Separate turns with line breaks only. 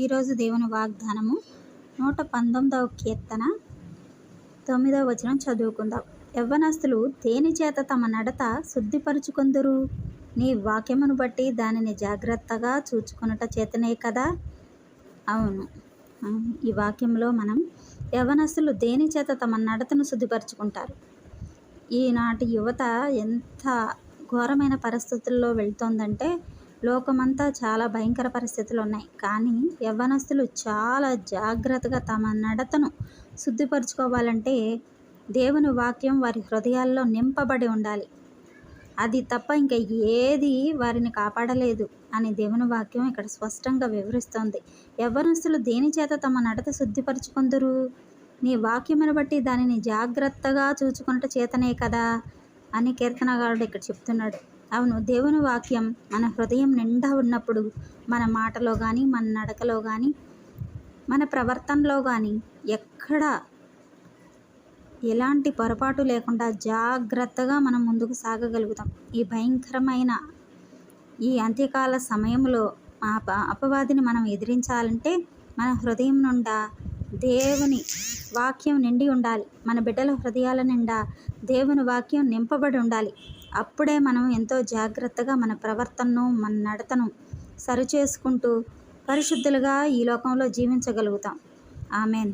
ఈరోజు దేవుని వాగ్దానము 119వ కీర్తన 9వ వచనం చదువుకుందాం. యవ్వనస్తులు దేని చేత తమ నడత శుద్ధిపరుచుకొందురు? నీ వాక్యమును బట్టి దానిని జాగ్రత్తగా చూచుకొనుట చేతనే కదా. అవును, ఈ వాక్యంలో మనం యవ్వనస్తులు దేని చేత తమ నడతను శుద్ధిపరుచుకుంటారు. ఈనాటి యువత ఎంత ఘోరమైన పరిస్థితుల్లో వెళ్తోందంటే, లోకమంతా చాలా భయంకర పరిస్థితులు ఉన్నాయి. కానీ యవ్వనస్తులు చాలా జాగ్రత్తగా తమ నడతను శుద్ధిపరచుకోవాలంటే దేవుని వాక్యం వారి హృదయాల్లో నింపబడి ఉండాలి. అది తప్ప ఇంకా ఏది వారిని కాపాడలేదు అని దేవుని వాక్యం ఇక్కడ స్పష్టంగా వివరిస్తోంది. యవ్వనస్తులు దేని చేత తమ నడత శుద్ధిపరచుకొందురు? నీ వాక్యమును బట్టి దానిని జాగ్రత్తగా చూచుకొనుట చేతనే కదా అని కీర్తనగారుడు ఇక్కడ చెప్తున్నాడు. అవును, దేవుని వాక్యం మన హృదయం నిండా ఉన్నప్పుడు మన మాటలో కానీ, మన నడకలో కానీ, మన ప్రవర్తనలో కానీ ఎక్కడ ఎలాంటి పొరపాటు లేకుండా జాగ్రత్తగా మనం ముందుకు సాగగలుగుతాం. ఈ భయంకరమైన ఈ అంత్యకాల సమయంలో అపవాదిని మనం ఎదిరించాలంటే మన హృదయం నుండా దేవుని వాక్యం నిండి ఉండాలి. మన బిడ్డల హృదయాల నిండా దేవుని వాక్యం నింపబడి ఉండాలి. అప్పుడే మనం ఎంతో జాగ్రత్తగా మన ప్రవర్తనను, మన నడతను సరిచేసుకుంటూ పరిశుద్ధులుగా ఈ లోకంలో జీవించగలుగుతాం. ఆమెన్.